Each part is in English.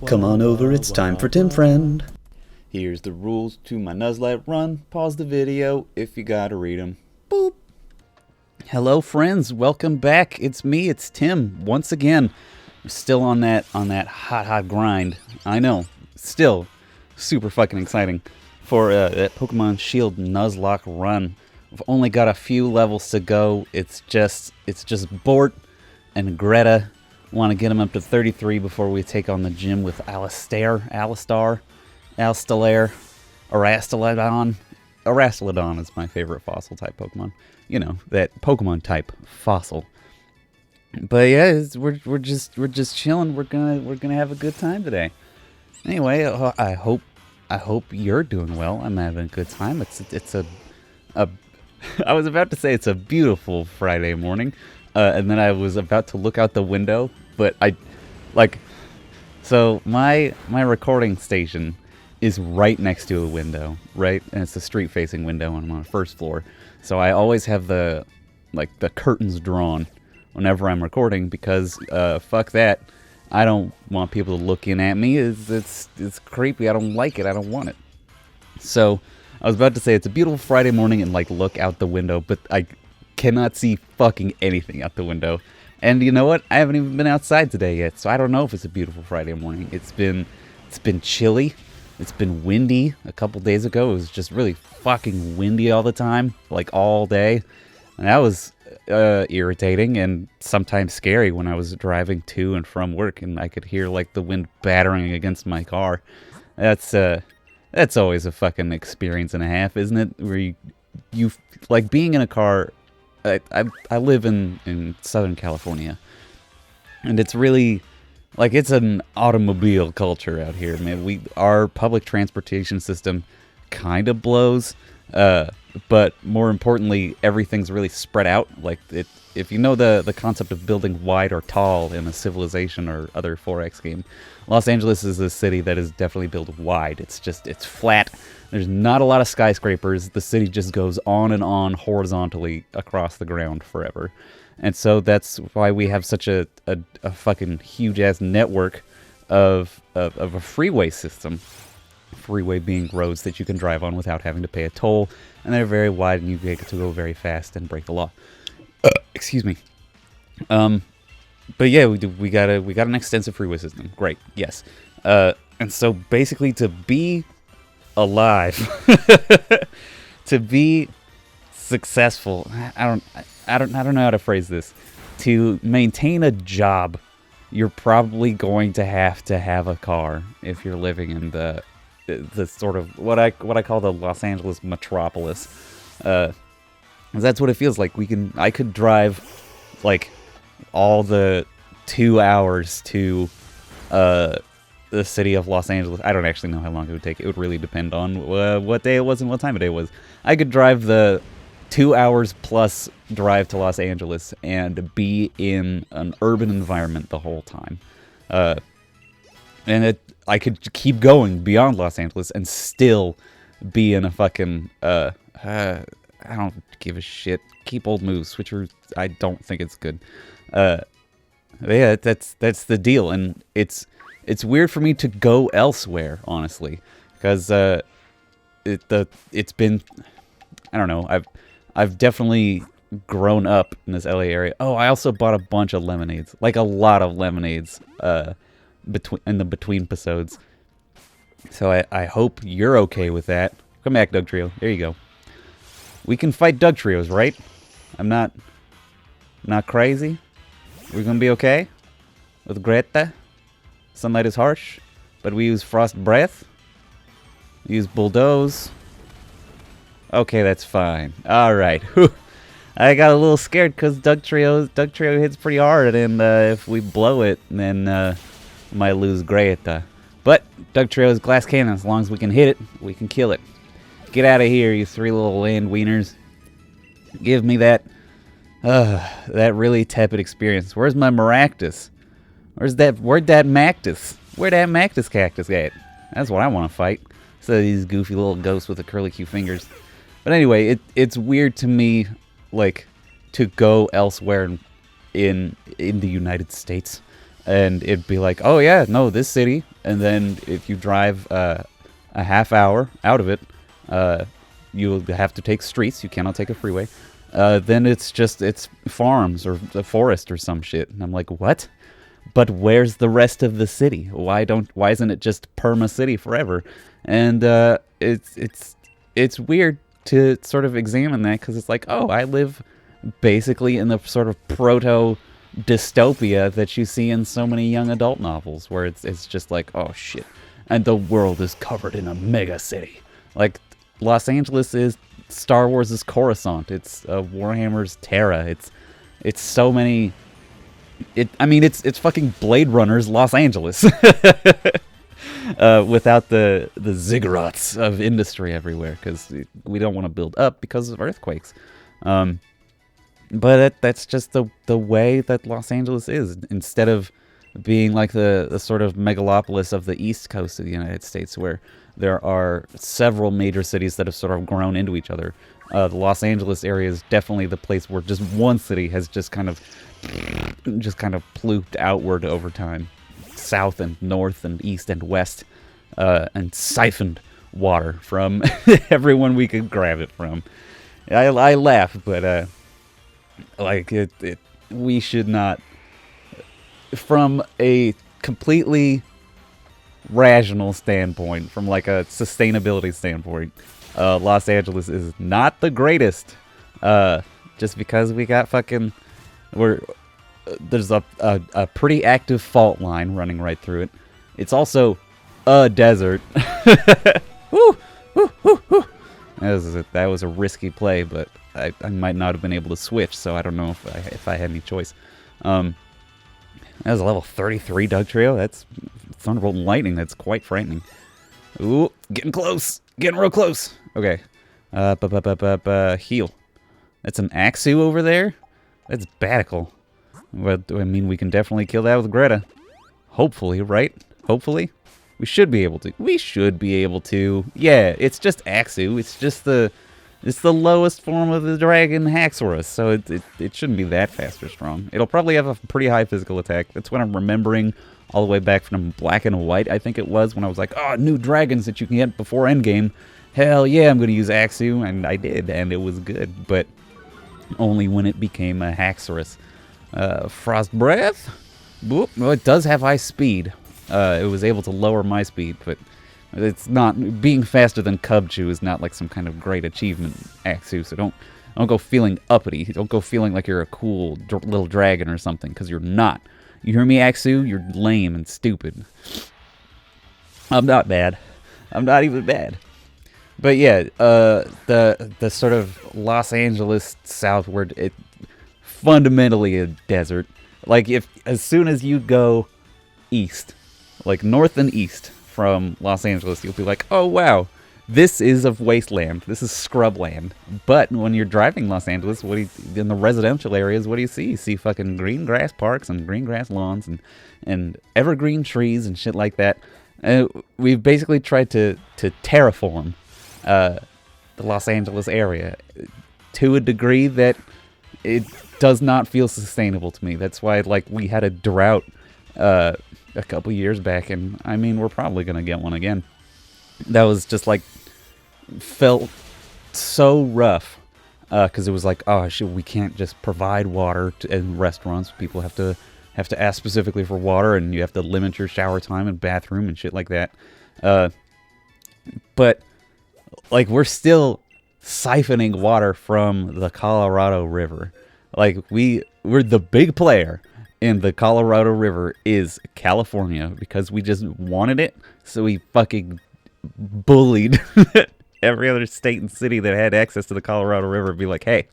Come on over, it's time for Tim Friend. Here's the rules to my Nuzlocke run. Pause the video if you gotta read them. Boop. Hello, friends. Welcome back. It's me. It's Tim. Once again, we're still on that hot grind. I know. Still super fucking exciting for that Pokemon Shield Nuzlocke run. We've only got a few levels to go. It's just Bort and Greta. Want to get them up to 33 before we take on the gym with Alistar, Arastalodon. Arastalodon is my favorite fossil type Pokemon. You know, that Pokemon type fossil. But yeah, we're just chilling. We're gonna have a good time today. Anyway, I hope you're doing well. I'm having a good time. It's a I was about to say it's a beautiful Friday morning, and then I was about to look out the window, but so my recording station is right next to a window, right? And it's a street-facing window, and I'm on the first floor. So I always have the curtains drawn whenever I'm recording because fuck that. I don't want people looking at me. It's creepy. I don't like it. I don't want it. So I was about to say it's a beautiful Friday morning and look out the window, but I cannot see fucking anything out the window. And you know what? I haven't even been outside today yet, so I don't know if it's a beautiful Friday morning. It's been chilly. It's been windy. A couple days ago, it was just really fucking windy all the time, all day. And that was irritating and sometimes scary when I was driving to and from work and I could hear the wind battering against my car. That's always a fucking experience and a half, isn't it? Where you being in a car. I live in Southern California, and it's really it's an automobile culture out here, man. Our public transportation system kind of blows, but more importantly, everything's really spread out. If you know the concept of building wide or tall in a Civilization or other 4X game, Los Angeles is a city that is definitely built wide. It's flat. There's not a lot of skyscrapers. The city just goes on and on horizontally across the ground forever. And so that's why we have such a fucking huge-ass network of a freeway system. Freeway being roads that you can drive on without having to pay a toll. And they're very wide and you get to go very fast and break the law. Excuse me. But yeah, we got an extensive freeway system. Great, yes. And so basically to be alive, to be successful, I don't know how to phrase this. To maintain a job, you're probably going to have a car if you're living in the sort of what I call the Los Angeles metropolis. That's what it feels like. I could drive all the 2 hours to the city of Los Angeles. I don't actually know how long it would take. It would really depend on what day it was and what time of day it was. I could drive the 2 hours plus drive to Los Angeles and be in an urban environment the whole time. And I could keep going beyond Los Angeles and still be in a fucking I don't give a shit. Keep old moves. Switcher, I don't think it's good. Yeah, that's the deal, and it's weird for me to go elsewhere, honestly, because it's been, I don't know. I've definitely grown up in this LA area. Oh, I also bought a bunch of lemonades, a lot of lemonades, in the between episodes. So I hope you're okay with that. Come back, Doug Trio. There you go. We can fight Doug Trios, right? I'm not crazy. We're gonna be okay with Greta. Sunlight is harsh, but we use Frost Breath. We use Bulldoze. Okay, that's fine. All right. I got a little scared because Doug Trio hits pretty hard, and if we blow it, then we might lose Greta. But Doug Trio is glass cannon. As long as we can hit it, we can kill it. Get out of here, you three little land wieners. Give me that really tepid experience. Where's my Maractus? Where'd that Mactus? Where'd that Mactus cactus get? That's what I want to fight. So these goofy little ghosts with the curly Q fingers. But anyway, it's weird to me, to go elsewhere in the United States, and it'd be like, oh yeah, no, this city, and then if you drive a half hour out of it, you'll have to take streets. You cannot take a freeway. Then it's farms or the forest or some shit. And I'm like, what? But where's the rest of the city? Why isn't it just perma city forever? And it's weird to sort of examine that, because it's like, oh, I live basically in the sort of proto dystopia that you see in so many young adult novels, where it's just like, oh shit, and the world is covered in a mega city. Like, Los Angeles is Star Wars' Coruscant. It's Warhammer's Terra. It's so many. It's fucking Blade Runner's Los Angeles. Without the ziggurats of industry everywhere, because we don't want to build up because of earthquakes. But that's just the way that Los Angeles is. Instead of being like the sort of megalopolis of the East Coast of the United States, where there are several major cities that have sort of grown into each other, the Los Angeles area is definitely the place where just one city has just kind of plooped outward over time, south and north and east and west, and siphoned water from everyone we could grab it from. I laugh, but we should not, from a completely rational standpoint, from like a sustainability standpoint, Los Angeles is not the greatest. Just because we got there's a pretty active fault line running right through it. It's also a desert. Woo, woo, woo, woo. That was a risky play, but I might not have been able to switch, so I don't know if I had any choice. That was a level 33 Dugtrio. That's Thunderbolt and Lightning. That's quite frightening. Ooh, getting close. Getting real close. Okay. Heal. That's an Axu over there? That's Batical. Well, I mean, we can definitely kill that with Greta. Hopefully, right? Hopefully? We should be able to. We should be able to. Yeah, it's just Axu. It's just it's the lowest form of the dragon Haxorus, so it shouldn't be that fast or strong. It'll probably have a pretty high physical attack. That's what I'm remembering all the way back from Black and White, I think it was, when I was like, oh, new dragons that you can get before Endgame. Hell yeah, I'm going to use Axu, and I did, and it was good, but only when it became a Haxorus. Frost Breath? Boop. Well, it does have high speed. It was able to lower my speed, but it's not, being faster than Cubchoo is not like some kind of great achievement, Axu, so don't go feeling uppity. Don't go feeling like you're a cool little dragon or something, because you're not. You hear me, Axu? You're lame and stupid. I'm not bad. I'm not even bad. But yeah, the sort of Los Angeles southward, it fundamentally a desert. Like, as soon as you go east, like north and east from Los Angeles, you'll be like, oh wow, this is a wasteland. This is scrubland. But when you're driving Los Angeles, in the residential areas, what do you see? You see fucking green grass parks and green grass lawns and evergreen trees and shit like that. We've basically tried to terraform the Los Angeles area to a degree that it does not feel sustainable to me. That's why, like, we had a drought a couple years back, and I mean, we're probably gonna get one again. That was just like, felt so rough, because it was like, oh shit, we can't just provide water in restaurants. People have to ask specifically for water, and you have to limit your shower time and bathroom and shit like that. But like, we're still siphoning water from the Colorado River. Like, we're the big player in the Colorado River is California, because we just wanted it, so we fucking bullied every other state and city that had access to the Colorado River. Be like, hey,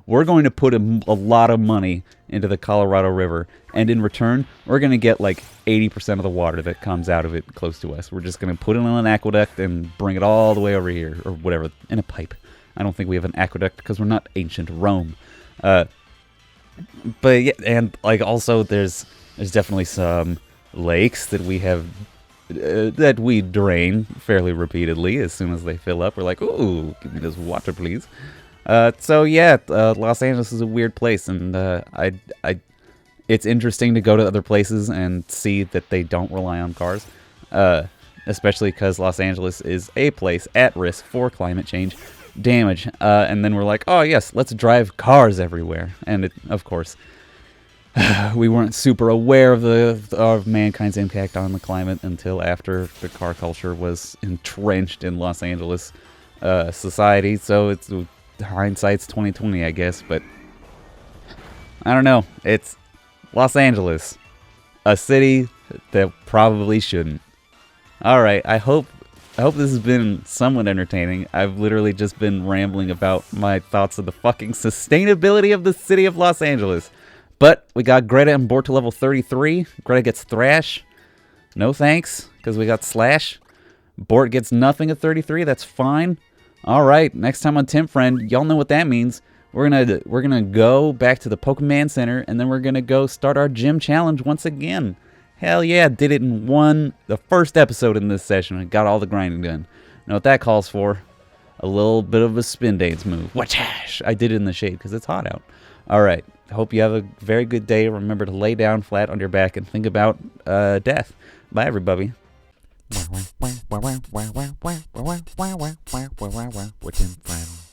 we're going to put a lot of money into the Colorado River, and in return, we're going to get like 80% of the water that comes out of it close to us. We're just going to put it on an aqueduct and bring it all the way over here, or whatever, in a pipe. I don't think we have an aqueduct because we're not ancient Rome. But yeah, and like, also there's definitely some lakes that we have that we drain fairly repeatedly. As soon as they fill up, we're like, ooh, give me this water, please. So yeah, Los Angeles is a weird place, and it's interesting to go to other places and see that they don't rely on cars. especially because Los Angeles is a place at risk for climate change damage. And then we're like, oh yes, let's drive cars everywhere. And of course, we weren't super aware of mankind's impact on the climate until after the car culture was entrenched in Los Angeles society. So it's hindsight's 2020, I guess. But I don't know. It's Los Angeles, a city that probably shouldn't. All right. I hope this has been somewhat entertaining. I've literally just been rambling about my thoughts of the fucking sustainability of the city of Los Angeles. But we got Greta on board to level 33. Greta gets Thrash. No thanks, because we got Slash. Bort gets nothing at 33. That's fine. All right, next time on Tim Friend, y'all know what that means. We're gonna go back to the Pokemon Center, and then we're gonna go start our gym challenge once again. Hell yeah, did it in the first episode in this session. I got all the grinding done. Know what that calls for? A little bit of a spin dance move. Wachash! I did it in the shade because it's hot out. All right. Hope you have a very good day. Remember to lay down flat on your back and think about death. Bye, everybody. What's in front?